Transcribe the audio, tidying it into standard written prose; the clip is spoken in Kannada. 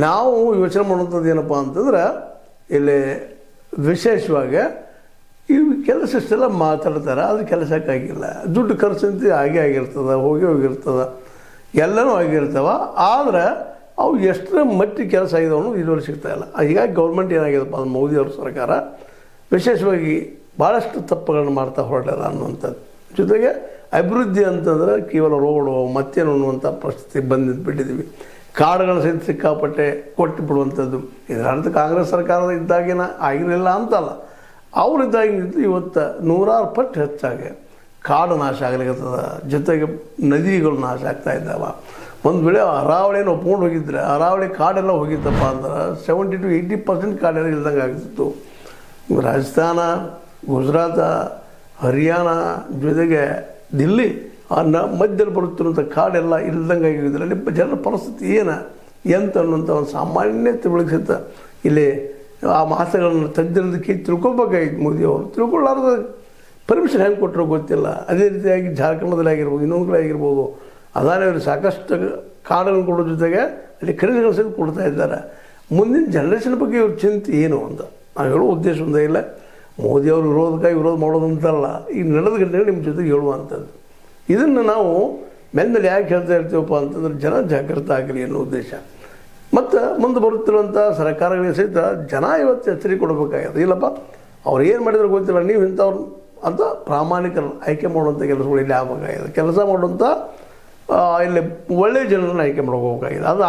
ನಾವು ಯೋಚನೆ ಮಾಡುವಂಥದ್ದು ಏನಪ್ಪ ಅಂತಂದ್ರೆ ಇಲ್ಲಿ ವಿಶೇಷವಾಗಿ ಇವು ಕೆಲಸ ಇಷ್ಟೆಲ್ಲ ಮಾತಾಡ್ತಾರೆ, ಅದು ಕೆಲಸಕ್ಕಾಗಿಲ್ಲ. ದುಡ್ಡು ಖರ್ಚಂತ ಆಗೇ ಆಗಿರ್ತದೆ, ಹೋಗಿರ್ತದೆ, ಎಲ್ಲನೂ ಆಗಿರ್ತವೆ. ಆದರೆ ಅವು ಎಷ್ಟರ ಮಟ್ಟಿಗೆ ಕೆಲಸ ಆಗಿದಾವೆ ಅನ್ನೋದು ಇದುವರೆಗೆ ಸಿಗ್ತಾಯಿಲ್ಲ. ಹೀಗಾಗಿ ಗೌರ್ಮೆಂಟ್ ಏನಾಗಿದೆಪ್ಪ ಅದು ಮೋದಿಯವ್ರ ಸರ್ಕಾರ ವಿಶೇಷವಾಗಿ ಭಾಳಷ್ಟು ತಪ್ಪುಗಳನ್ನು ಮಾಡ್ತಾ ಹೊರಟ್ಯಾರ ಅನ್ನುವಂಥದ್ದು. ಜೊತೆಗೆ ಅಭಿವೃದ್ಧಿ ಅಂತಂದ್ರೆ ಕೇವಲ ರೋಡು ಮತ್ತೇನು ಅನ್ನುವಂಥ ಪರಿಸ್ಥಿತಿ ಬಿಟ್ಟಿದ್ದೀವಿ. ಕಾಡುಗಳ ಸಹಿತ ಸಿಕ್ಕಾಪಟ್ಟೆ ಕೊಟ್ಟು ಬಿಡುವಂಥದ್ದು. ಇದರ ಅರ್ಥ ಕಾಂಗ್ರೆಸ್ ಸರ್ಕಾರದ ಇದ್ದಾಗಿನ ಆಗಿರಲಿಲ್ಲ ಅಂತಲ್ಲ, ಅವರಿದ್ದಾಗಿದ್ದು ಇವತ್ತು 100 ಪಟ್ಟು ಹೆಚ್ಚಾಗಿ ಕಾಡು ನಾಶ ಆಗ್ಲಿಕ್ಕತ್ತದ. ಜೊತೆಗೆ ನದಿಗಳು ನಾಶ ಆಗ್ತಾ ಇದ್ದಾವೆ. ಒಂದು ವೇಳೆ ಅರಾವಳಿಯನ್ನು ಒಪ್ಕೊಂಡು ಹೋಗಿದ್ರೆ ಅರಾವಳಿ ಕಾಡೆಲ್ಲ ಹೋಗಿತ್ತಪ್ಪ ಅಂದ್ರೆ 70 to 80% ಕಾಡೆಲ್ಲ ಇಲ್ದಂಗೆ ಆಗ್ತಿತ್ತು. ರಾಜಸ್ಥಾನ, ಗುಜರಾತ, ಹರಿಯಾಣ, ಜೊತೆಗೆ ದಿಲ್ಲಿ ಮಧ್ಯದಲ್ಲಿ ಬರುತ್ತಿರುವಂಥ ಕಾಡೆಲ್ಲ ಇಲ್ದಂಗೆ ಆಗಿದ್ರೆ ಅಲ್ಲಿ ಜನರ ಪರಿಸ್ಥಿತಿ ಎಂತ ಅನ್ನುವಂಥ ಒಂದು ಸಾಮಾನ್ಯ ತಿಳುವಳಿಕೆ ಇಲ್ಲಿ ಆ ಮಾತುಗಳನ್ನು ತಜ್ಞರದಕ್ಕೆ ತಿಳ್ಕೊಬೇಕಾಗಿತ್ತು. ಮೋದಿಯವರು ತಿಳ್ಕೊಳ್ಳಾರ್ದ ಪರ್ಮಿಷನ್ ಹೆಂಗೆ ಕೊಟ್ಟರು ಗೊತ್ತಿಲ್ಲ. ಅದೇ ರೀತಿಯಾಗಿ ಜಾರ್ಖಂಡದಲ್ಲಿ ಆಗಿರ್ಬೋದು, ಇನ್ನೊಂದು ಕಡೆ ಆಗಿರ್ಬೋದು, ಅದಾನೇ ಅವರು ಸಾಕಷ್ಟು ಕಾಡನ್ನು ಕೊಡೋ ಜೊತೆಗೆ ಅಲ್ಲಿ ಖರೀದಿಗಳು ಸಹಿತ ಕೊಡ್ತಾ ಇದ್ದಾರೆ. ಮುಂದಿನ ಜನ್ರೇಷನ್ ಬಗ್ಗೆ ಇವ್ರ ಚಿಂತೆ ಏನು ಅಂತ ನಾವು ಹೇಳೋ ಉದ್ದೇಶ ಒಂದೇ ಇಲ್ಲ. ಮೋದಿಯವರು ವಿರೋಧ ಮಾಡೋದಂತಲ್ಲ, ಈಗ ನಡೆದ ಗಂಟೆಗೆ ನಿಮ್ಮ ಜೊತೆಗೆ ಹೇಳುವಂಥದ್ದು. ಇದನ್ನು ನಾವು ಮೇಲೆ ಯಾಕೆ ಹೇಳ್ತಾ ಇರ್ತೀವಪ್ಪ ಅಂತಂದ್ರೆ ಜನ ಜಾಗೃತ ಆಗಲಿ ಅನ್ನೋ ಉದ್ದೇಶ. ಮತ್ತು ಮುಂದೆ ಬರುತ್ತಿರುವಂಥ ಸರ್ಕಾರಗಳಿಗೆ ಸಹಿತ ಜನ ಇವತ್ತು ಎಚ್ಚರಿಕೆ ಕೊಡಬೇಕಾಗಿದೆ. ಇಲ್ಲಪ್ಪ ಅವ್ರು ಏನು ಮಾಡಿದ್ರೆ ಗೊತ್ತಿಲ್ಲ, ನೀವು ಇಂಥವ್ರು ಅಂತ ಪ್ರಾಮಾಣಿಕರು ಆಯ್ಕೆ ಮಾಡುವಂಥ ಕೆಲಸಗಳು ಇಲ್ಲಿ ಆಗಬೇಕಾಗಿದೆ. ಕೆಲಸ ಮಾಡುವಂಥ ಇಲ್ಲಿ ಒಳ್ಳೆಯ ಜನರನ್ನು ಆಯ್ಕೆ ಮಾಡ್ಕೋಬೇಕಾಗಿದೆ. ಅದು